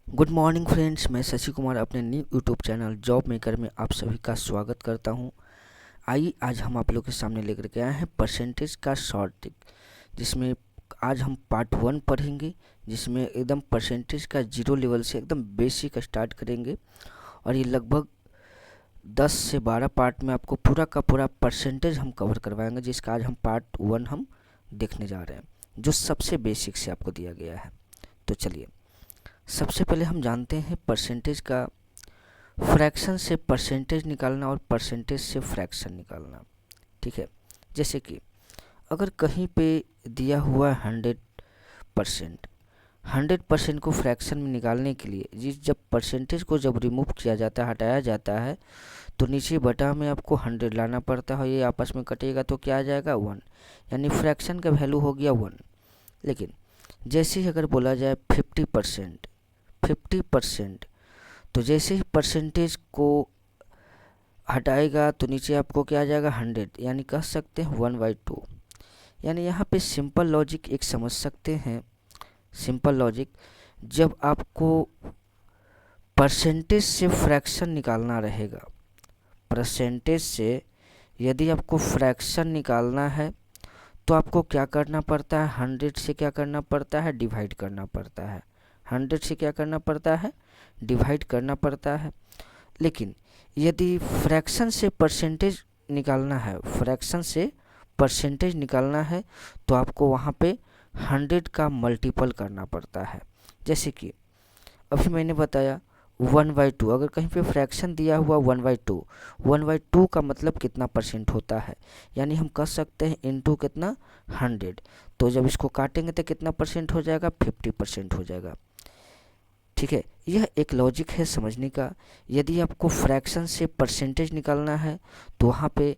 Good morning friends, मैं शशि कुमार अपने new YouTube channel job maker में आप सभी का स्वागत करता हूं। आइए आज हम आप लोग के सामने लेकर के आए हैं परसेंटेज का शॉर्ट ट्रिक, जिसमें आज हम पार्ट 1 पढ़ेंगे, जिसमें एकदम परसेंटेज का जीरो लेवल से एकदम बेसिक स्टार्ट करेंगे। और ये लगभग 10 से 12 पार्ट में आपको पूरा का पूरा परसेंटेज हम कवर करवाएंगे, जिसका आज हम पार्ट 1 हम देखने जा रहे हैं, जो सबसे बेसिक से आपको दिया गया है। तो चलिए सबसे पहले हम जानते हैं परसेंटेज का फ्रैक्शन से परसेंटेज निकालना और परसेंटेज से फ्रैक्शन निकालना। ठीक है, जैसे कि अगर कहीं पे दिया हुआ 100%, 100% को फ्रैक्शन में निकालने के लिए जब परसेंटेज को जब रिमूव किया जाता है, हटाया जाता है, तो नीचे बटा में आपको 100 लाना पड़ता है। ये आपस में कटेगा तो क्या आ जाएगा 1, यानी फ्रैक्शन का वैल्यू हो गया 1। लेकिन जैसे ही अगर बोला जाए 50%, 50%, तो जैसे ही परसेंटेज को हटाएगा तो नीचे आपको क्या आ जाएगा 100, यानी कह सकते हैं 1/2। यानी यहाँ पे सिंपल लॉजिक एक समझ सकते हैं। सिंपल लॉजिक, जब आपको परसेंटेज से फ्रैक्शन निकालना रहेगा, परसेंटेज से यदि आपको फ्रैक्शन निकालना है तो आपको क्या करना पड़ता है, 100 से क्या करना पड़ता है, डिवाइड करना पड़ता है। 100 से क्या करना पड़ता है, डिवाइड करना पड़ता है। लेकिन यदि फ्रैक्शन से परसेंटेज निकालना है, फ्रैक्शन से परसेंटेज निकालना है, तो आपको वहाँ पे 100 का मल्टीपल करना पड़ता है। जैसे कि अभी मैंने बताया 1/2, अगर कहीं पे फ्रैक्शन दिया हुआ 1/2, 1/2 का मतलब कितना परसेंट होता है, यानी हम कह सकते हैं इनटू कितना 100। तो जब इसको काटेंगे तो कितना परसेंट हो जाएगा, 50% हो जाएगा। ठीक है, यह एक लॉजिक है समझने का। यदि आपको फ्रैक्शन से परसेंटेज निकालना है तो वहाँ पे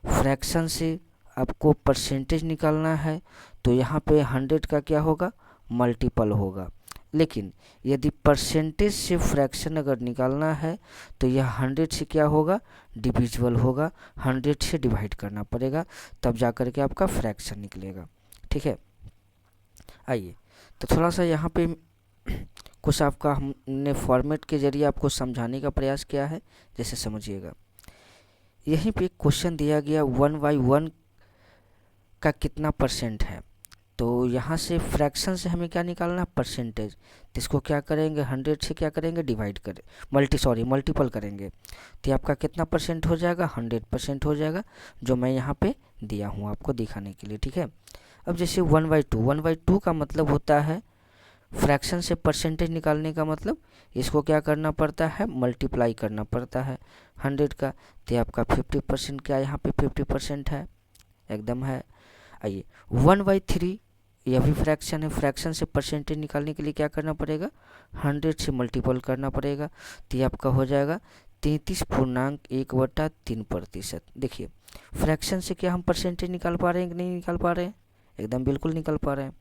फ्रैक्शन से आपको परसेंटेज निकालना है, तो यहाँ पे 100 का क्या होगा, मल्टीपल होगा। लेकिन यदि परसेंटेज से फ्रैक्शन अगर निकालना है तो यह 100 से क्या होगा, डिविजिबल होगा। 100 से डिवाइड करना पड़ेगा, तब जा कर के आपका फ्रैक्शन निकलेगा। ठीक है, आइए तो थोड़ा सा यहाँ पे कुछ आपका हमने फॉर्मेट के जरिए आपको समझाने का प्रयास किया है। जैसे समझिएगा, यहीं पे एक क्वेश्चन दिया गया 1/1 का कितना परसेंट है, तो यहाँ से फ्रैक्शन से हमें क्या निकालना, परसेंटेज। तो इसको क्या करेंगे, 100 से क्या करेंगे, डिवाइड करें, मल्टीपल करेंगे, तो आपका कितना परसेंट हो जाएगा, 100% हो जाएगा, जो मैं यहाँ पे दिया हूँ आपको दिखाने के लिए। ठीक है, अब जैसे 1/2 का मतलब होता है फ्रैक्शन से परसेंटेज निकालने का मतलब इसको क्या करना पड़ता है, मल्टीप्लाई करना पड़ता है 100 का। तो आपका 50%, क्या यहाँ पे 50% है, एकदम है। आइए 1/3, यह भी फ्रैक्शन है। फ्रैक्शन से परसेंटेज निकालने के लिए क्या करना पड़ेगा, 100 से मल्टीपल करना पड़ेगा, तो ये आपका हो जाएगा 33.1/3%। देखिए फ्रैक्शन से क्या हम परसेंटेज निकाल पा रहे हैं कि नहीं निकाल पा रहे हैं, एकदम बिल्कुल निकाल पा रहे हैं।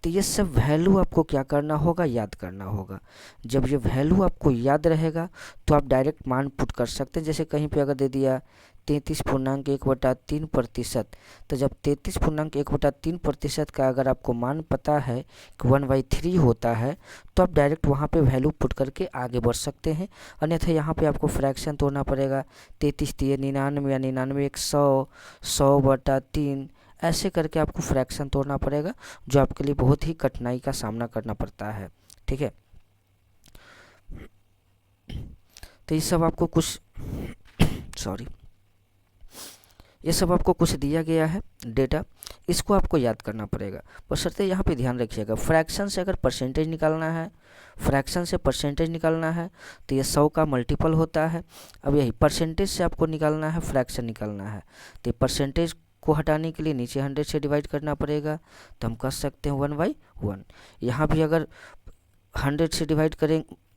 तो ये सब वैल्यू आपको क्या करना होगा, याद करना होगा। जब ये वैल्यू आपको याद रहेगा तो आप डायरेक्ट मान पुट कर सकते हैं। जैसे कहीं पे अगर दे दिया 33.1/3%, तो जब 33.1/3% का अगर आपको मान पता है कि 1/3 होता है, तो आप डायरेक्ट वहाँ पे वैल्यू पुट करके आगे बढ़ सकते हैं। अन्यथा यहाँ पे आपको फ्रैक्शन तोड़ना पड़ेगा, 33 × 99 या 99 × 100, 100/3, ऐसे करके आपको फ्रैक्शन तोड़ना पड़ेगा, जो आपके लिए बहुत ही कठिनाई का सामना करना पड़ता है। ठीक है, तो ये सब आपको कुछ ये सब आपको कुछ दिया गया है डेटा, इसको आपको याद करना पड़ेगा। बशर्ते यहाँ पे ध्यान रखिएगा, फ्रैक्शन से अगर परसेंटेज निकालना है, फ्रैक्शन से परसेंटेज निकालना है, तो ये 100 का मल्टीपल होता है। अब यही परसेंटेज से आपको निकालना है, फ्रैक्शन निकालना है, तो परसेंटेज को हटाने के लिए नीचे 100 से डिवाइड करना पड़ेगा, तो हम कह सकते हैं 1/1। यहाँ भी अगर 100 से डिवाइड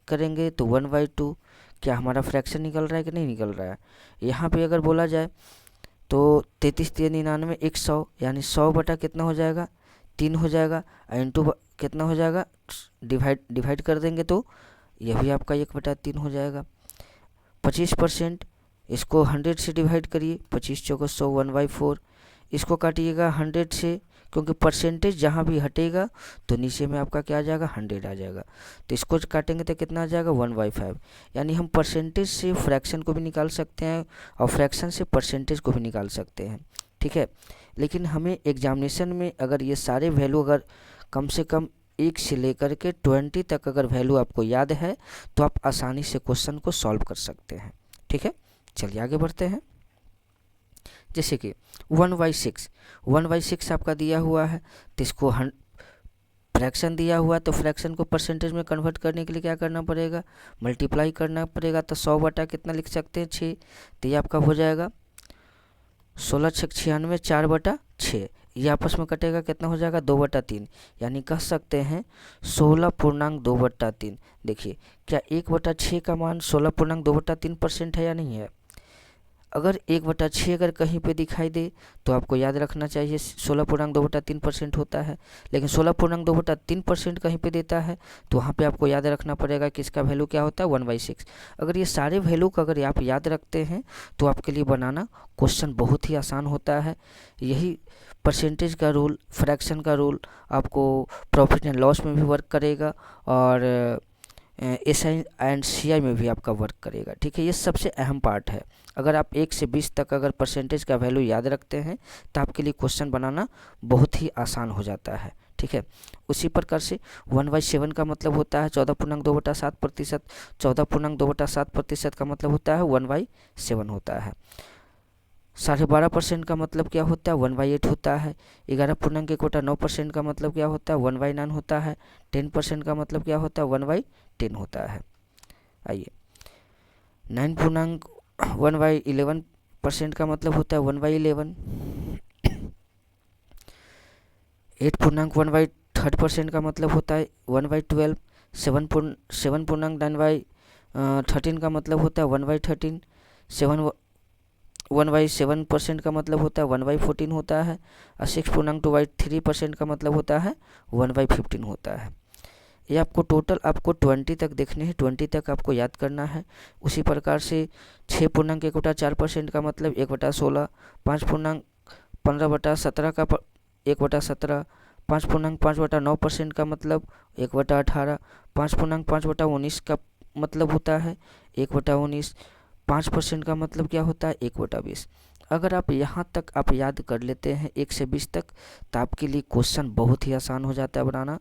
करेंगे तो 1/2, क्या हमारा फ्रैक्शन निकल रहा है कि नहीं निकल रहा है। यहाँ पे अगर बोला जाए तो 33 × 99 100, यानी 100 बटा कितना हो जाएगा, 3 हो जाएगा, इंटू कितना हो जाएगा, डिवाइड कर देंगे तो यह भी आपका 1/3 हो जाएगा। 25%, इसको 100 से डिवाइड करिए, 25 × 4 = 1/4, इसको काटिएगा 100 से, क्योंकि परसेंटेज जहाँ भी हटेगा तो नीचे में आपका क्या आ जाएगा, 100 आ जाएगा। तो इसको काटेंगे तो कितना आ जाएगा, 1/5। यानी हम परसेंटेज से फ्रैक्शन को भी निकाल सकते हैं और फ्रैक्शन से परसेंटेज को भी निकाल सकते हैं, ठीक है। लेकिन हमें एग्जामिनेशन में अगर ये सारे वैल्यू अगर कम से कम 1 से लेकर के 20 तक अगर वैल्यू आपको याद है तो आप आसानी से क्वेश्चन को सॉल्व कर सकते हैं, ठीक है। चलिए आगे बढ़ते हैं। जैसे कि 1/6 आपका दिया हुआ है, तो इसको फ्रैक्शन दिया हुआ है, तो फ्रैक्शन को परसेंटेज में कन्वर्ट करने के लिए क्या करना पड़ेगा, मल्टीप्लाई करना पड़ेगा। तो 100 बटा कितना लिख सकते हैं, 6। तो ये आपका हो जाएगा 16 6 96, 4/6। ये आपस में कटेगा, कितना हो जाएगा, 2/3। यानी कह सकते हैं 16.2/3। देखिए क्या 1/6 का मान 16.2/3% है या नहीं है। अगर 1/6 अगर कहीं पे दिखाई दे तो आपको याद रखना चाहिए 16.2/3% होता है। लेकिन 16.2/3% कहीं पे देता है तो वहाँ पे आपको याद रखना पड़ेगा कि इसका वैल्यू क्या होता है, 1/6। अगर ये सारे वैल्यू का अगर आप याद रखते हैं तो आपके लिए बनाना क्वेश्चन बहुत ही आसान होता है। यही परसेंटेज का रूल, फ्रैक्शन का रूल आपको प्रॉफिट एंड लॉस में भी वर्क करेगा और SI एंड CI में भी आपका वर्क करेगा, ठीक है। ये सबसे अहम पार्ट है। अगर आप 1 से 20 तक अगर परसेंटेज का वैल्यू याद रखते हैं तो आपके लिए क्वेश्चन बनाना बहुत ही आसान हो जाता है, ठीक है। उसी प्रकार से 1/7 का मतलब होता है 14.2/7%। 14.2/7% का मतलब होता है 1/7 होता है। 12.5% का मतलब क्या होता है, 1/8 होता है। 11.1/9% का मतलब क्या होता है, 1/9 होता है। 10% का मतलब क्या होता है, 1/10 होता है। आइए 9.1/11% का मतलब होता है 1/11। 8.1/3% का मतलब होता है 1/12। 7.9/13 का मतलब होता है 1/13। 1/7% का मतलब होता है 1/14 होता है। और 6.2/3% का मतलब होता है 1/15 होता है। ये आपको टोटल आपको 20 तक देखने हैं, 20 तक आपको याद करना है। उसी प्रकार से 6.1/4% का मतलब 1/16। 5.15/17 का 1/17। 5.5/9% का मतलब 1/18। 5.5/19 का मतलब होता है 1/19। 5% का मतलब क्या होता है, 1/20। अगर आप यहाँ तक आप याद कर लेते हैं 1 से 20 तक तो आपके लिए क्वेश्चन बहुत ही आसान हो जाता है बनाना।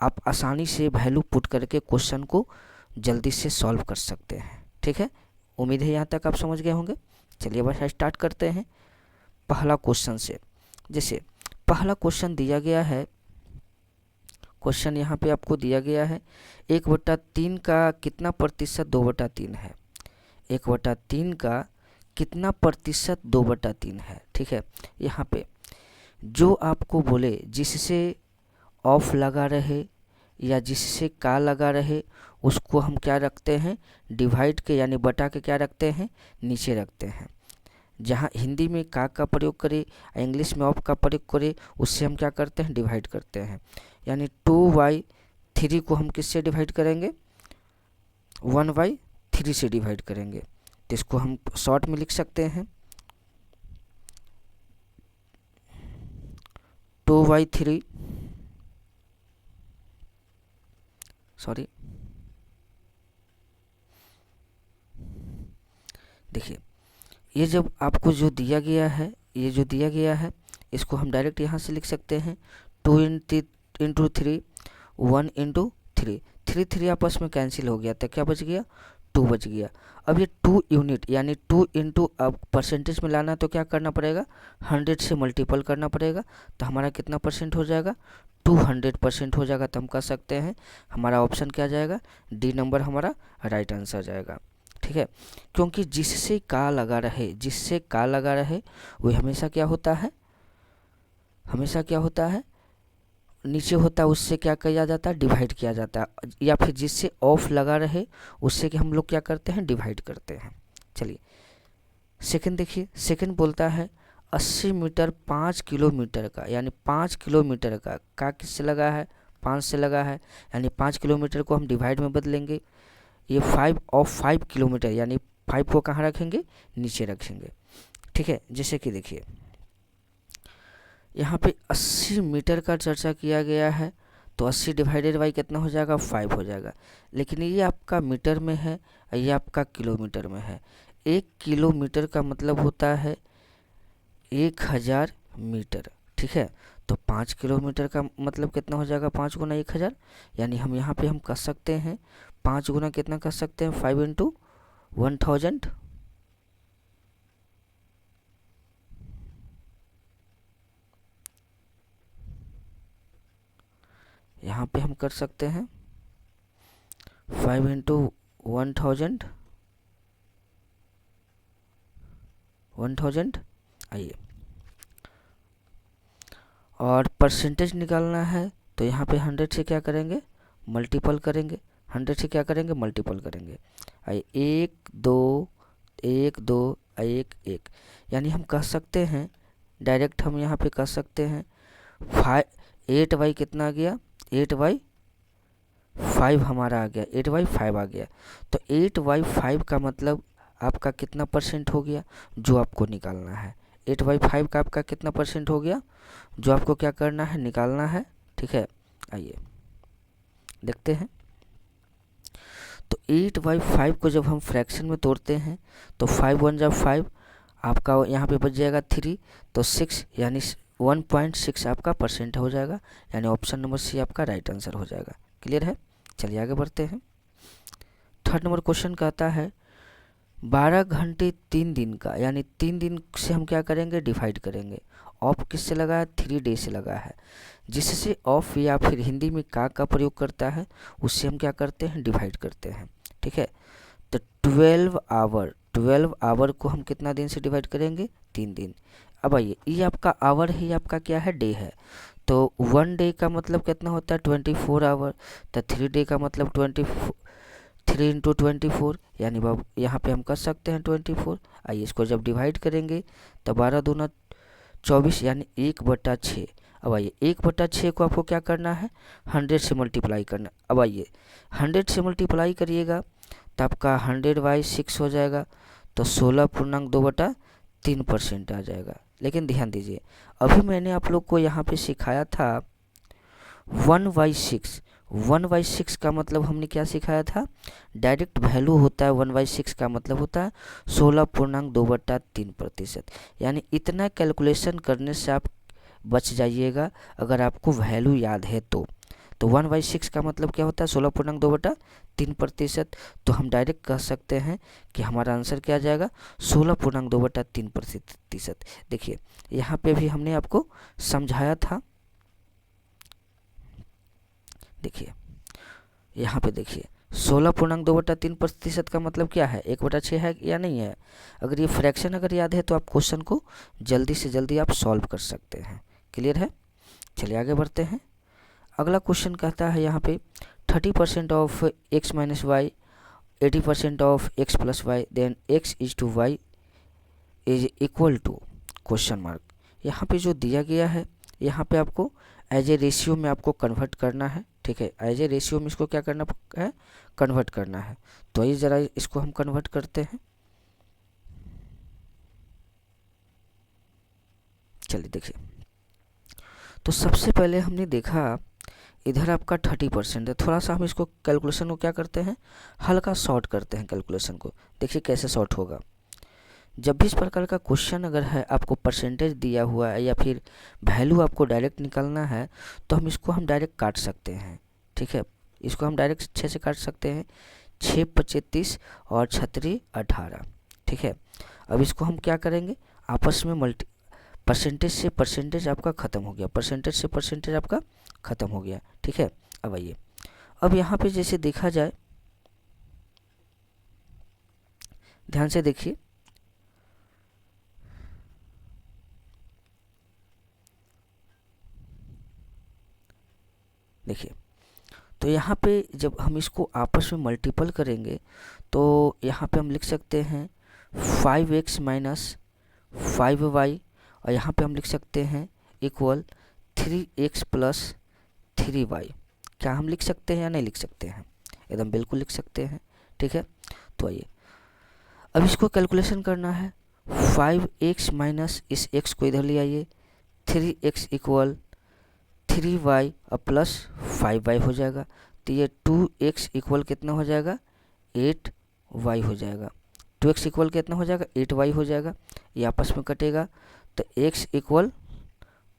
आप आसानी से वैल्यू पुट करके क्वेश्चन को जल्दी से सॉल्व कर सकते हैं, ठीक है। उम्मीद है यहाँ तक आप समझ गए होंगे। चलिए बस स्टार्ट करते हैं पहला क्वेश्चन से। जैसे पहला क्वेश्चन दिया गया है, क्वेश्चन यहाँ पे आपको दिया गया है 1/3 का कितना प्रतिशत 2/3 है। 1/3 का कितना प्रतिशत 2/3 है, ठीक है। यहाँ पे जो आपको बोले जिससे ऑफ लगा रहे या जिससे का लगा रहे उसको हम क्या रखते हैं, डिवाइड के यानी बटा के क्या रखते हैं, नीचे रखते हैं। जहाँ हिंदी में का प्रयोग करे, इंग्लिश में ऑफ का प्रयोग करे, उससे हम क्या करते हैं, डिवाइड करते हैं। यानी 2/3 को हम किससे डिवाइड करेंगे, 1/3 से डिवाइड करेंगे। तो इसको हम शॉर्ट में लिख सकते हैं 2/3 सॉरी देखिए ये जब आपको जो दिया गया है, ये जो दिया गया है इसको हम डायरेक्ट यहाँ से लिख सकते हैं 2 इंटू 3 1 इंटू 3। 3 आपस में कैंसिल हो गया तो क्या बच गया, 2 बच गया। अब ये 2 यूनिट यानी 2 इंटू अब परसेंटेज में लाना तो क्या करना पड़ेगा, 100 से मल्टीपल करना पड़ेगा। तो हमारा कितना परसेंट हो जाएगा, 200% हो जाएगा। तो हम कह सकते हैं हमारा ऑप्शन क्या जाएगा, डी नंबर हमारा राइट आंसर जाएगा, ठीक है। क्योंकि जिससे का लगा रहे, जिससे का लगा रहे वो हमेशा क्या होता है, हमेशा क्या होता है, नीचे होता है, उससे क्या किया जाता है, डिवाइड किया जाता है। या फिर जिससे ऑफ लगा रहे उससे कि हम लोग क्या करते हैं, डिवाइड करते हैं। चलिए सेकंड देखिए, सेकंड बोलता है 80 मीटर 5 किलोमीटर का, यानी 5 किलोमीटर का किससे लगा है, 5 से लगा है। यानी 5 किलोमीटर को हम डिवाइड में बदलेंगे। ये 5 किलोमीटर यानी 5 को कहाँ रखेंगे, नीचे रखेंगे, ठीक है। जैसे कि देखिए यहाँ पे 80 मीटर का चर्चा किया गया है, तो 80 डिवाइडेड बाई कितना हो जाएगा, 5 हो जाएगा। लेकिन ये आपका मीटर में है, ये आपका किलोमीटर में है। 1 किलोमीटर का मतलब होता है 1000 मीटर, ठीक है। तो 5 किलोमीटर का मतलब कितना हो जाएगा, 5 गुना 1000, यानी हम यहाँ पे हम कर सकते हैं 5 गुना कितना कर सकते हैं, 5 इंटू 1000। यहाँ पे हम कर सकते हैं 5 इंटू 1000। आइए, और परसेंटेज निकालना है, तो यहाँ पे 100 से क्या करेंगे, मल्टीपल करेंगे। 100 से क्या करेंगे, मल्टीपल करेंगे। आइए, 1 2 1 2 1 1, यानी हम कह सकते हैं डायरेक्ट, हम यहाँ पे कह सकते हैं 8 कितना आ गया, 8/5 हमारा आ गया, 8/5 आ गया। तो 8/5 का मतलब आपका कितना परसेंट हो गया, जो आपको निकालना है। 8/5 का आपका कितना परसेंट हो गया, जो आपको क्या करना है, निकालना है, ठीक है। आइए देखते हैं। तो 8/5 को जब हम फ्रैक्शन में तोड़ते हैं, तो 5 1 जा 5, आपका यहाँ पे बच जाएगा 3, तो 6, यानी 1.6 आपका परसेंट हो जाएगा, यानी ऑप्शन नंबर सी आपका राइट आंसर हो जाएगा। क्लियर है, चलिए आगे बढ़ते हैं। थर्ड नंबर क्वेश्चन कहता है 12 घंटे 3 दिन का, यानी 3 दिन से हम क्या करेंगे, डिवाइड करेंगे। ऑफ किससे लगा है, 3 डे से लगा है, जिससे ऑफ या फिर हिंदी में का प्रयोग करता है, उससे हम क्या करते हैं, डिवाइड करते हैं, ठीक है। तो 12 आवर को हम कितना दिन से डिवाइड करेंगे, 3 दिन। अब आइए, ये आपका आवर है, ये आपका क्या है, डे है। तो 1 डे का मतलब कितना होता है, 24 आवर। तो 3 डे का मतलब 3 इंटू 24, यानी बाब यहाँ पे हम कर सकते हैं 24। आइए, इसको जब डिवाइड करेंगे तो 12 दूना 24, यानी 1/6। अब आइए, 1/6 को आपको क्या करना है, 100 से मल्टीप्लाई करना। अब आइए, 100 से मल्टीप्लाई करिएगा तो आपका 100/6 हो जाएगा, तो 16.2/3% आ जाएगा। लेकिन ध्यान दीजिए, अभी मैंने आप लोग को यहाँ पे सिखाया था 1/6। 1/6 का मतलब हमने क्या सिखाया था, डायरेक्ट वैल्यू होता है 1/6 का मतलब होता है 16.2/3%, यानी इतना कैलकुलेशन करने से आप बच जाइएगा, अगर आपको वैल्यू याद है तो। 1/6 का मतलब क्या होता है, 16.2/3%। तो हम डायरेक्ट कह सकते हैं कि हमारा आंसर क्या आ जाएगा, 16.2/3%। देखिए, यहाँ पे भी हमने आपको समझाया था। देखिए, यहाँ पे देखिए 16.2/3% का मतलब क्या है, 1/6 है या नहीं है। अगर ये फ्रैक्शन अगर याद है तो आप क्वेश्चन को जल्दी से जल्दी आप सॉल्व कर सकते हैं। क्लियर है, चलिए आगे बढ़ते हैं। अगला क्वेश्चन कहता है यहाँ पे 30% of x minus y, 80% of x plus y, then x is two y is equal to question mark. यहाँ पे जो दिया गया है, यहाँ पे आपको एज ए रेशियो में आपको कन्वर्ट करना है, ठीक है। एज ए रेशियो में इसको क्या करना है, कन्वर्ट करना है। तो ये ज़रा इसको हम कन्वर्ट करते हैं। चलिए देखिए, तो सबसे पहले हमने देखा इधर आपका 30% है। थोड़ा सा हम इसको कैलकुलेशन को क्या करते हैं, हल्का शॉर्ट करते हैं कैलकुलेशन को। देखिए कैसे शॉर्ट होगा। जब भी इस प्रकार का क्वेश्चन अगर है, आपको परसेंटेज दिया हुआ है या फिर वैल्यू आपको डायरेक्ट निकालना है, तो हम इसको हम डायरेक्ट काट सकते हैं, ठीक है। इसको हम डायरेक्ट 6 से काट सकते हैं, 6 25 और 6 18, ठीक है। अब इसको हम क्या करेंगे, आपस में परसेंटेज से परसेंटेज आपका ख़त्म हो गया, परसेंटेज से परसेंटेज आपका ख़त्म हो गया, ठीक है। अब आइए, अब यहाँ पे जैसे देखा जाए, ध्यान से देखिए, देखिए तो यहाँ पे जब हम इसको आपस में मल्टीपल करेंगे, तो यहाँ पे हम लिख सकते हैं 5x माइनस 5y, और यहाँ पे हम लिख सकते हैं इक्वल 3x प्लस 3y। क्या हम लिख सकते हैं या नहीं लिख सकते हैं, एकदम बिल्कुल लिख सकते हैं, ठीक है। तो आइए, अब इसको कैलकुलेशन करना है। 5x माइनस इस x को इधर ले आइए, 3x इक्वल 3y और प्लस 5y हो जाएगा। तो ये 2x इक्वल कितना हो जाएगा 8y हो जाएगा। 2x इक्वल कितना हो जाएगा 8y हो जाएगा। ये आपस में कटेगा तो x इक्वल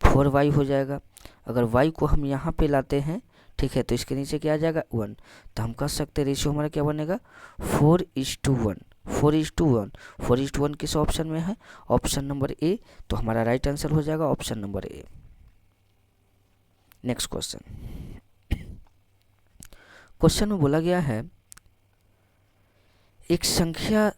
4y हो जाएगा। अगर y को हम यहाँ पे लाते हैं, ठीक है, तो इसके नीचे क्या आ जाएगा 1। तो हम कह सकते हैं रेशियो हमारा क्या बनेगा 4:1। 4:1 4:1 किस ऑप्शन में है, ऑप्शन नंबर ए। तो हमारा राइट आंसर हो जाएगा option number A. Next question में बोला गया है एक संख्या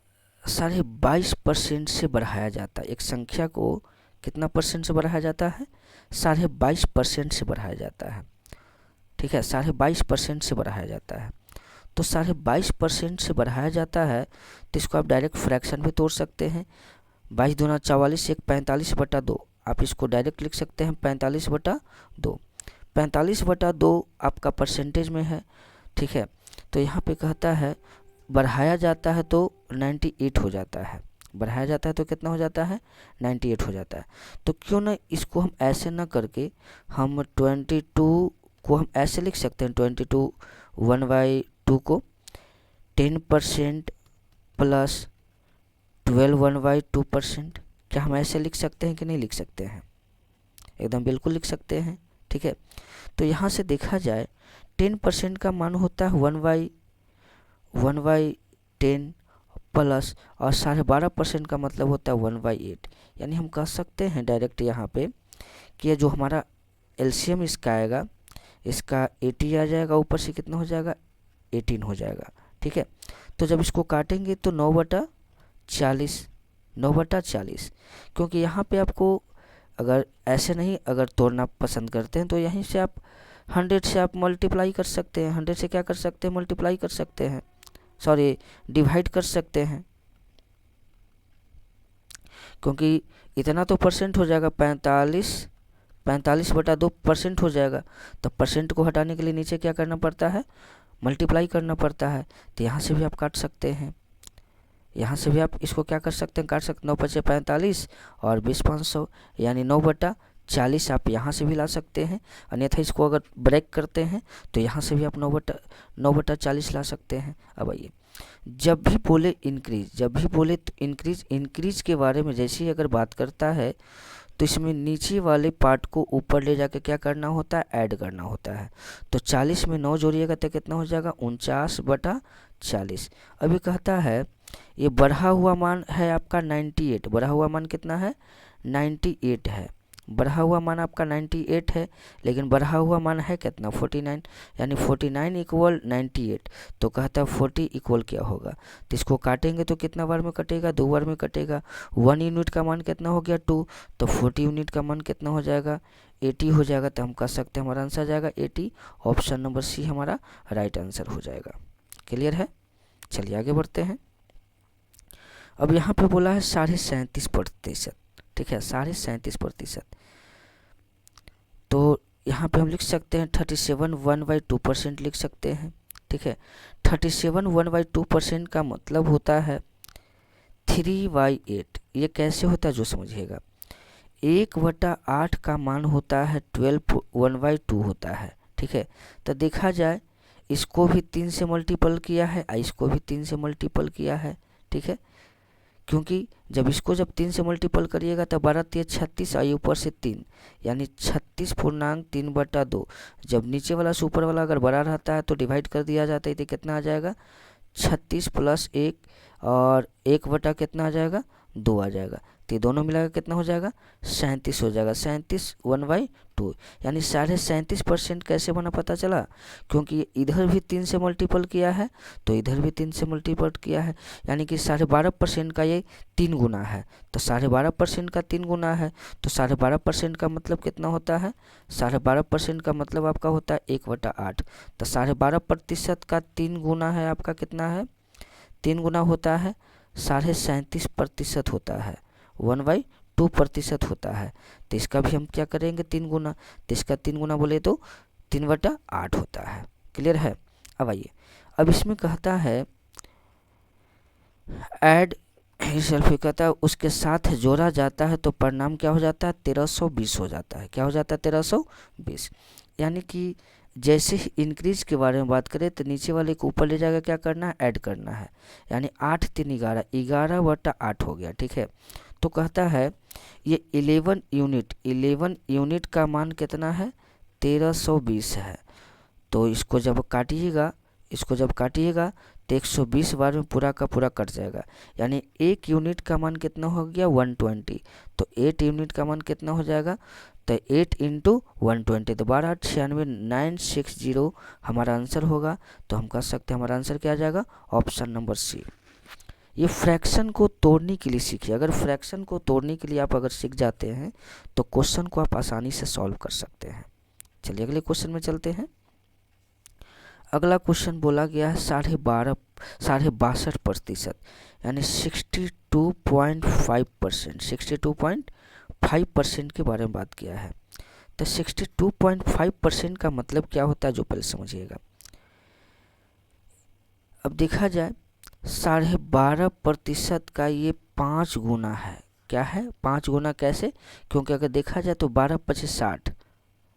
22.5% से बढ़ाया जाता है। एक संख्या को कितना परसेंट से बढ़ाया जाता है 22.5% से बढ़ाया जाता है। ठीक है, 22.5% से बढ़ाया जाता है। तो 22.5% से बढ़ाया जाता है तो इसको आप डायरेक्ट फ्रैक्शन में तोड़ सकते हैं। 22 दूना 44, एक 45/2। आप इसको डायरेक्ट लिख सकते हैं 45/2। 45/2 आपका परसेंटेज में है। ठीक है, तो यहाँ पे कहता है बढ़ाया जाता है तो 98 हो जाता है। बढ़ाया जाता है तो कितना हो जाता है 98 हो जाता है। तो क्यों ना इसको हम ऐसे ना करके हम 22 को हम ऐसे लिख सकते हैं 22 1/2 को 10% प्लस 12 1/2%। क्या हम ऐसे लिख सकते हैं कि नहीं लिख सकते हैं, एकदम बिल्कुल लिख सकते हैं। ठीक है, तो यहाँ से देखा जाए 10% का मान होता है 1/10 प्लस और 12.5% का मतलब होता है 1/8। यानी हम कह सकते हैं डायरेक्ट यहाँ पे कि ये जो हमारा एलसीएम इसका आएगा, इसका 80 आ जाएगा, ऊपर से कितना हो जाएगा 18 हो जाएगा। ठीक है, तो जब इसको काटेंगे तो 9/40 9/40, क्योंकि यहाँ पे आपको अगर ऐसे नहीं अगर तोड़ना पसंद करते हैं तो यहीं से आप 100 से आप मल्टीप्लाई कर सकते हैं। 100 से क्या कर सकते हैं मल्टीप्लाई कर सकते हैं, सॉरी डिवाइड कर सकते हैं, क्योंकि इतना तो परसेंट हो जाएगा 45/2% हो जाएगा। तो परसेंट को हटाने के लिए नीचे क्या करना पड़ता है मल्टीप्लाई करना पड़ता है। तो यहाँ से भी आप काट सकते हैं, यहाँ से भी आप इसको क्या कर सकते हैं काट सकते 9×5 = 45 और 20 500 यानी 9/40 आप यहाँ से भी ला सकते हैं। अन्यथा इसको अगर ब्रेक करते हैं तो यहाँ से भी आप 9/40 ला सकते हैं। अब आइए, जब भी बोले तो इंक्रीज के बारे में जैसे ही अगर बात करता है तो इसमें नीचे वाले पार्ट को ऊपर ले जाके क्या करना होता है ऐड करना होता है। तो 40 में 9 जोड़िएगा तो कितना हो जाएगा 49/40। अभी कहता है ये बढ़ा हुआ मान है आपका 98। बढ़ा हुआ मान कितना है 98 है। बढ़ा हुआ मान आपका 98 है, लेकिन बढ़ा हुआ मान है कितना 49, यानी 49 इक्वल 98। तो कहता है 40 इक्वल क्या होगा, तो इसको काटेंगे तो कितना बार में कटेगा 2 बार में कटेगा। 1 यूनिट का मान कितना हो गया 2, तो 40 यूनिट का मान कितना हो जाएगा 80 हो जाएगा। तो हम कह सकते हैं हमारा आंसर आ जाएगा 80। ऑप्शन नंबर सी हमारा राइट आंसर हो जाएगा। क्लियर है, चलिए आगे बढ़ते हैं। अब यहाँ पे बोला है 37.5%। ठीक है, 37.5%। तो यहाँ पे हम लिख सकते हैं 37 1/2% लिख सकते हैं। ठीक है, 37 1/2% का मतलब होता है 3/8। ये कैसे होता है जो समझिएगा, 1/8 का मान होता है 12 1/2 होता है। ठीक है, तो देखा जाए इसको भी 3 से मल्टीपल किया है, इसको भी 3 से मल्टीपल किया है। ठीक है, क्योंकि जब 3 से मल्टीपल करिएगा तो 12×3 = 36 और ऊपर से 3 यानी 36.3/2। जब नीचे वाला से ऊपर वाला अगर बड़ा रहता है तो डिवाइड कर दिया जाता है, तो कितना आ जाएगा 36 + 1 और 1 कितना आ जाएगा 2 आ जाएगा। तो ये दोनों मिलाकर कितना हो जाएगा 37 हो जाएगा। 37 1/2 यानी 37.5% कैसे बना पता चला, क्योंकि इधर भी 3 से मल्टीपल किया है तो इधर भी 3 से मल्टीपल किया है, यानी कि 12.5% का ये 3 गुना है। तो 12.5% का 3 गुना है, तो 12.5% का मतलब कितना होता है 12.5% का मतलब आपका होता है 1/8। तो 12.5% का 3 गुना है आपका कितना है 3 गुना होता है 37.5% होता है, 1/2% होता है। तो इसका भी हम क्या करेंगे 3 गुना, तो इसका 3 गुना बोले तो 3/8 होता है। क्लियर है। अब आइए, अब इसमें कहता है ऐड ये सेल्फी कहता है उसके साथ जोड़ा जाता है तो परिणाम क्या हो जाता है, 1320 हो जाता है। क्या हो जाता है, 1320। यानी कि जैसे ही इंक्रीज के बारे में बात करें तो नीचे वाले को ऊपर ले जाकर क्या करना है, ऐड करना है। यानी 8 3 11, 11/8 हो गया। ठीक है, तो कहता है ये 11 यूनिट का मान कितना है, 1320 है। तो इसको जब काटिएगा तो 120 बार में पूरा का पूरा कट जाएगा। यानी 1 यूनिट का मान कितना हो गया, 120। तो 8 यूनिट का मान कितना हो जाएगा, तो 8 इंटू 120, तो 12 8 96, 960 हमारा आंसर होगा। तो हम कह सकते हैं हमारा आंसर क्या आ जाएगा, ऑप्शन नंबर सी। ये फ्रैक्शन को तोड़ने के लिए सीखिए। अगर फ्रैक्शन को तोड़ने के लिए आप अगर सीख जाते हैं तो क्वेश्चन को आप आसानी से सॉल्व कर सकते हैं। चलिए अगले क्वेश्चन में चलते हैं। अगला क्वेश्चन बोला गया है 62.5%, यानी 62.5%, 62.5% के बारे में बात किया है। तो 62.5% का मतलब क्या होता है, जो पहले समझिएगा। अब देखा जाए 12.5% का ये 5 गुना है। क्या है, 5 गुना। कैसे, क्योंकि अगर देखा जाए तो 12 25 60,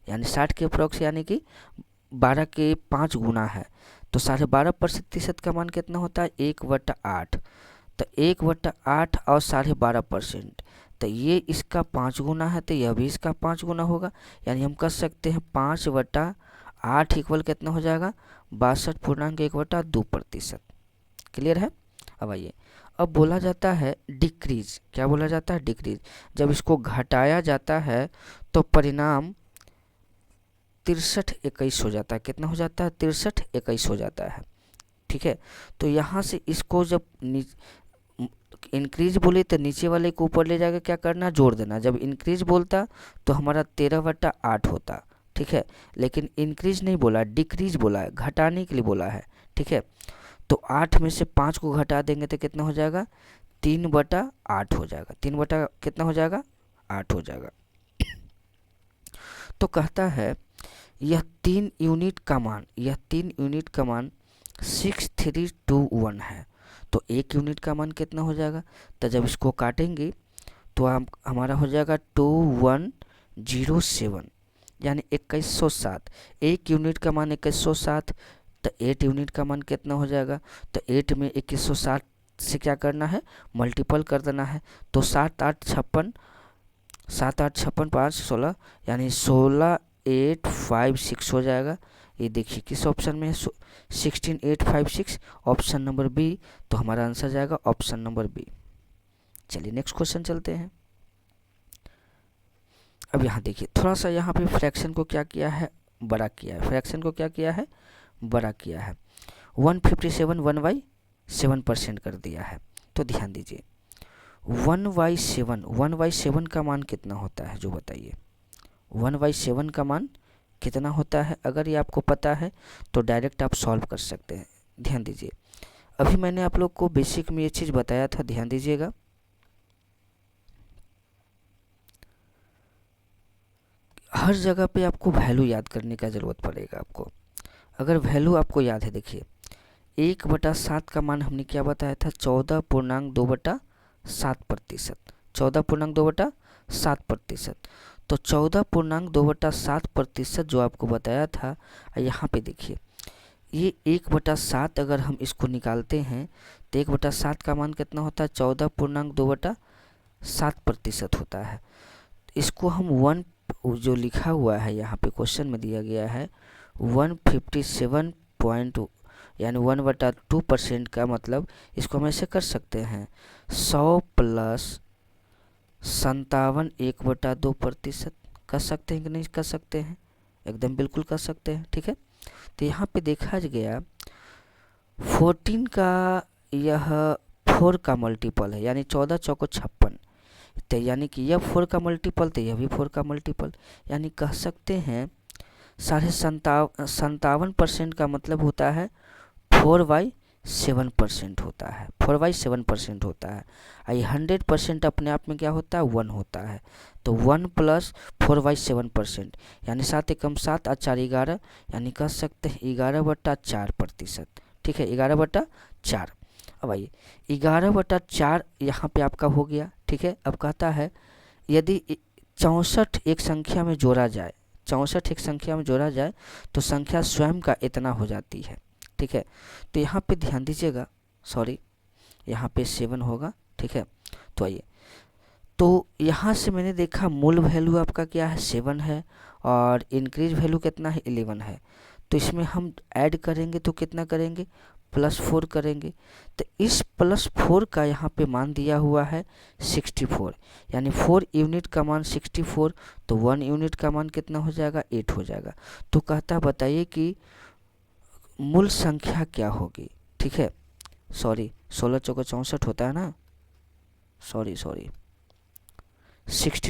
यानी 60 के अप्रोक्स, यानी कि 12 के 5 गुना है। तो 12.5% का मान कितना होता है, 1/8। तो 1/8 और 12.5%, तो ये इसका 5 गुना है, तो यह भी इसका 5 गुना होगा। यानी हम कर सकते हैं 5/8 इक्वल कितना हो जाएगा, 62.1/2%। क्लियर है। अब आइए, अब बोला जाता है डिक्रीज। क्या बोला जाता है, डिक्रीज। जब इसको घटाया जाता है तो परिणाम 6321 हो जाता है। कितना हो जाता है, 6321 हो जाता है। ठीक है, तो यहाँ से इसको जब इंक्रीज बोले तो नीचे वाले को ऊपर ले जाकर क्या करना, जोड़ देना। जब इंक्रीज बोलता तो हमारा 13/8 होता। ठीक है, लेकिन इंक्रीज नहीं बोला, डिक्रीज बोला है, घटाने के लिए बोला है। ठीक है, तो 8 में से 5 को घटा देंगे तो कितना हो जाएगा, 3/8 हो जाएगा। 3 बटा कितना हो जाएगा, 8 हो जाएगा। तो कहता है यह 3 यूनिट का मान 6321 है। तो 1 यूनिट का मान कितना हो जाएगा, तो जब इसको काटेंगे तो हमारा हो जाएगा 2107, यानी 2107। 1 यूनिट का मान 2107, तो 8 यूनिट का मान कितना हो जाएगा, तो 8 में 2107 से क्या करना है, मल्टीपल कर देना है। तो 7 8 56, 5 16, यानी 16856 हो जाएगा। ये देखिए किस ऑप्शन में है, 16856, ऑप्शन नंबर बी। तो हमारा आंसर जाएगा ऑप्शन नंबर बी। चलिए नेक्स्ट क्वेश्चन चलते हैं। अब यहाँ देखिए थोड़ा सा, यहाँ पे फ्रैक्शन को क्या किया है, बड़ा किया है। फ्रैक्शन को क्या किया है, बड़ा किया है। 157 1/7% कर दिया है। तो ध्यान दीजिए 1/7 का मान कितना होता है, जो बताइए 1/7 का मान कितना होता है। अगर ये आपको पता है तो डायरेक्ट आप सॉल्व कर सकते हैं। ध्यान दीजिए, अभी मैंने आप लोग को बेसिक में ये चीज़ बताया था, ध्यान दीजिएगा। हर जगह पे आपको वैल्यू याद करने का ज़रूरत पड़ेगा आपको। अगर वैल्यू आपको याद है, देखिए 1/7 का मान हमने क्या बताया था, 14.2/7%। 14.2/7%। तो 14.2/7% जो आपको बताया था, यहाँ पे देखिए ये 1/7 अगर हम इसको निकालते हैं तो 1/7 का मान कितना होता है, 14.2/7% होता है। इसको हम 1 जो लिखा हुआ है यहाँ पे क्वेश्चन में दिया गया है 157 यानी 1/2% का मतलब इसको हम ऐसे कर सकते हैं 100 + 57 1/2%। कर सकते हैं कि नहीं कर सकते हैं, एकदम बिल्कुल कर सकते हैं। ठीक है, तो यहाँ पे देखा गया 14 का यह 4 का मल्टीपल है, यानी 14 चौको 56। तो यानी कि यह 4 का मल्टीपल, तो यह भी 4 का मल्टीपल, यानी कह सकते हैं 57% का मतलब होता है 4/7% होता है। 4/7% होता है। आई 100% अपने आप में क्या होता है, 1 होता है। तो 1 + 4/7%, यानी 7 एकम 7 और 4 11, यानी कह सकते हैं 11/4%। ठीक है, 11/4। अब आइए 11/4 यहाँ पे आपका हो गया, ठीक है। अब कहता है यदि 64 एक संख्या में जोड़ा जाए, 64 एक संख्या में जोड़ा जाए तो संख्या स्वयं का इतना हो जाती है, ठीक है। तो यहाँ पे ध्यान दीजिएगा, सॉरी यहाँ पे 7 होगा, ठीक है। तो आइए, तो यहाँ से मैंने देखा मूल वैल्यू आपका क्या है 7 है और इंक्रीज वैल्यू कितना है 11 है। तो इसमें हम ऐड करेंगे तो कितना करेंगे, +4 करेंगे। तो इस +4 का यहाँ पे मान दिया हुआ है 64, यानी 4 यूनिट का मान 64, तो 1 यूनिट का मान कितना हो जाएगा 8 हो जाएगा। तो कहता बताइए कि मूल संख्या क्या होगी, ठीक है। सॉरी 16 चौका 64 होता है ना, सॉरी 16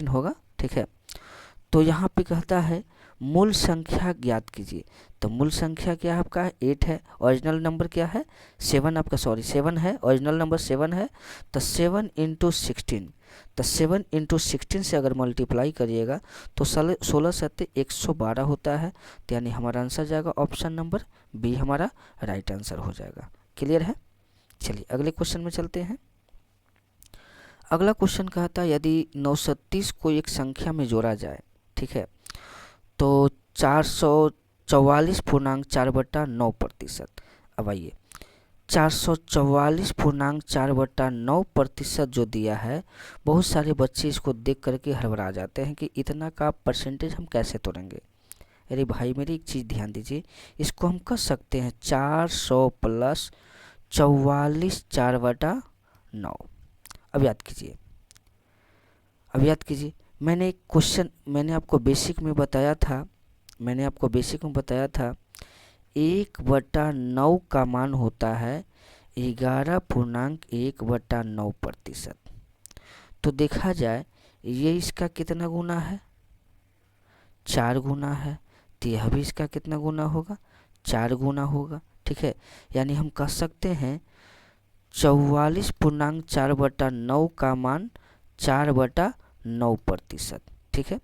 होगा, ठीक है। तो यहाँ पे कहता है मूल संख्या ज्ञात कीजिए। तो मूल संख्या क्या है आपका 8 है, ओरिजिनल नंबर क्या है 7 आपका, सॉरी 7 है, ओरिजिनल नंबर 7 है। तो 7 × 16, तो 7 × 16 से अगर मल्टीप्लाई करिएगा तो 16 7 112 होता है। तो यानी हमारा आंसर जाएगा ऑप्शन नंबर बी, हमारा राइट आंसर हो जाएगा। क्लियर है। चलिए अगले क्वेश्चन में चलते हैं। अगला क्वेश्चन कहता है यदि 930 को एक संख्या में जोड़ा जाए, ठीक है, तो 444.4/9%। अब आइए 444.4/9% जो दिया है, बहुत सारे बच्चे इसको देख करके हड़बड़ा जाते हैं कि इतना का परसेंटेज हम कैसे तोड़ेंगे। अरे भाई मेरी एक चीज़ ध्यान दीजिए, इसको हम कर सकते हैं 400 + 44 4/9। अब याद कीजिए, मैंने एक क्वेश्चन मैंने आपको बेसिक में बताया था, 1/9 का मान होता है 11.1/9%। तो देखा जाए ये इसका कितना गुना है, 4 गुना है। तो यह भी इसका कितना गुना होगा, 4 गुना होगा, ठीक है। यानी हम कह सकते हैं 44.4/9 का मान 4/9%, ठीक है।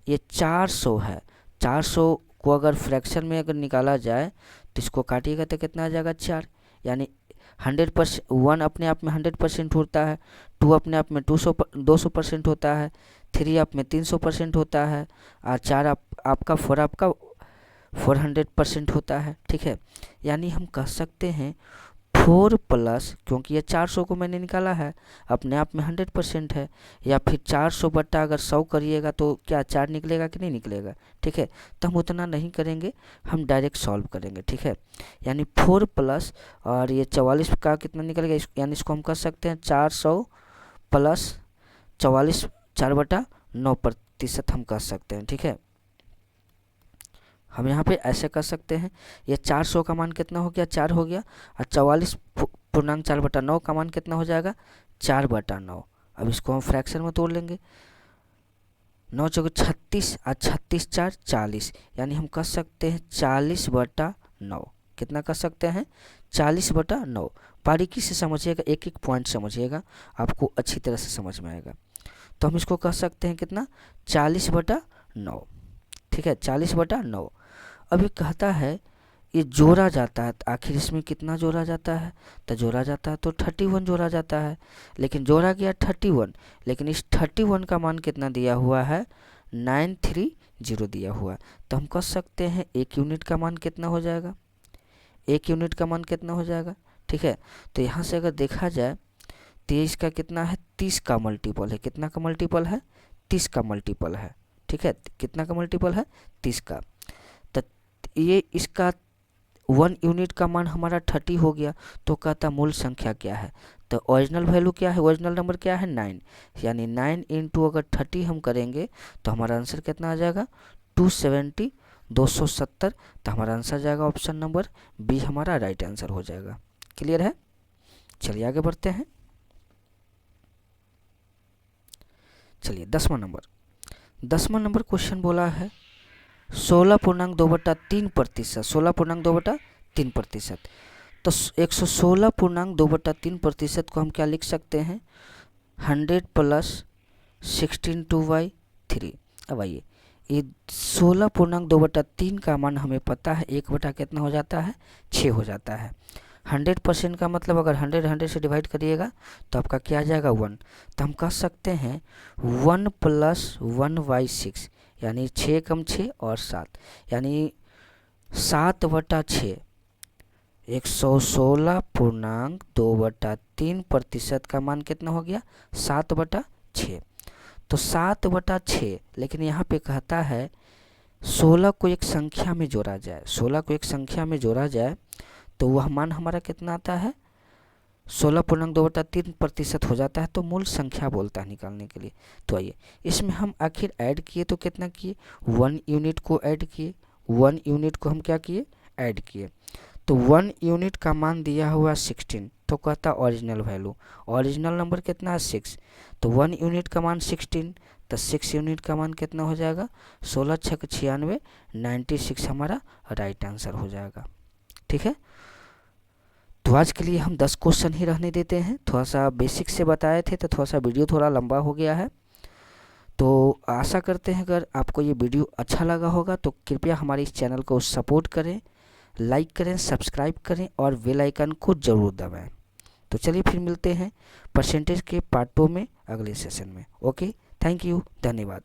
ये 400 है, 400 को अगर फ्रैक्शन में अगर निकाला जाए तो इसको काटिएगा तो कितना आ जाएगा 4। यानी 100%, 1 अपने आप में 100% होता है, 2 अपने आप में 200% होता है, 3 आप में 300% होता है और 4 आपका 400% होता है, ठीक है। यानी हम कह सकते हैं 4+, क्योंकि ये 400 को मैंने निकाला है, अपने आप में 100% है, या फिर 400 बट्टा अगर 100 करिएगा तो क्या 4 निकलेगा कि नहीं निकलेगा, ठीक है। तो हम उतना नहीं करेंगे, हम डायरेक्ट सॉल्व करेंगे, ठीक है। यानी 4+ और ये 44 का कितना निकलेगा, यानी इसको हम कर सकते हैं 400 + 44 4/9% हम कर सकते हैं, ठीक है। हम यहाँ पे ऐसे कर सकते हैं, ये 400 का मान कितना हो गया 4 हो गया, और 44.4/9 का मान कितना हो जाएगा 4/9। अब इसको हम फ्रैक्शन में तोड़ लेंगे, 9 चौके 36 और 36 4 40, यानी हम कर सकते हैं 40/9। कितना कर सकते हैं 40/9। बारीकी से समझिएगा, एक एक पॉइंट समझिएगा, आपको अच्छी तरह से समझ में आएगा। तो हम इसको कह सकते हैं कितना 40/9, ठीक है, 40/9। अभी कहता है ये जोड़ा जाता है, आखिर इसमें कितना जोड़ा जाता है, तो जोड़ा जाता है तो 31 जोड़ा जाता है, लेकिन जोड़ा गया 31, लेकिन इस 31 का मान कितना दिया हुआ है 930 दिया हुआ है। तो हम कह सकते हैं 1 यूनिट का मान कितना हो जाएगा, 1 यूनिट का मान कितना हो जाएगा, ठीक है। तो यहाँ से अगर देखा जाए 23 का कितना है 30 का मल्टीपल है, कितना का मल्टीपल है 30 का मल्टीपल है, ठीक है। कितना का मल्टीपल है 30 का। तो ये इसका 1 यूनिट का मान हमारा 30 हो गया। तो कहता मूल संख्या क्या है, तो ओरिजिनल वैल्यू क्या है, ओरिजिनल नंबर क्या है 9, यानी 9 × अगर 30 हम करेंगे तो हमारा आंसर कितना आ जाएगा 270 270। तो हमारा आंसर जाएगा ऑप्शन नंबर बी, हमारा राइट आंसर हो जाएगा। क्लियर है। चलिए आगे बढ़ते हैं। चलिए 10वां नंबर क्वेश्चन बोला है 16.2/3%, 16.2/3%। तो 116.2/3% को हम क्या लिख सकते हैं 100 + 16/3। अब आइए ये 16.2/3 का मान हमें पता है 1 बटा कितना हो जाता है 6 हो जाता है। 100% का मतलब अगर 100 से डिवाइड करिएगा तो आपका क्या आ जाएगा 1। तो हम कह सकते हैं 1 + 1/6 यानी 6 कम 6 और 7 यानी 7/6 116.2/3% का मान कितना हो गया 7/6। तो 7/6 लेकिन यहाँ पे कहता है 16 को एक संख्या में जोड़ा जाए, 16 को एक संख्या में जोड़ा जाए तो वह मान हमारा कितना आता है 16.2/3% हो जाता है। तो मूल संख्या बोलता है निकालने के लिए। तो आइए इसमें हम आखिर ऐड किए तो कितना किए 1 यूनिट को ऐड किए, 1 यूनिट को हम क्या किए ऐड किए। तो 1 यूनिट का मान दिया हुआ 16 तो कहता ओरिजिनल वैल्यू, ओरिजिनल नंबर कितना है 6। तो 1 यूनिट का मान 16 तो 6 यूनिट का मान कितना हो जाएगा 16 × 6 = 96, 96 हमारा राइट आंसर हो जाएगा। ठीक है, तो आज के लिए हम 10 क्वेश्चन ही रहने देते हैं। थोड़ा सा बेसिक से बताए थे तो थोड़ा सा वीडियो थोड़ा लंबा हो गया है। तो आशा करते हैं अगर आपको ये वीडियो अच्छा लगा होगा तो कृपया हमारे इस चैनल को सपोर्ट करें, लाइक करें, सब्सक्राइब करें और बेल आइकन को ज़रूर दबाएं। तो चलिए फिर मिलते हैं परसेंटेज के पार्ट 2 में अगले सेशन में। ओके, थैंक यू, धन्यवाद।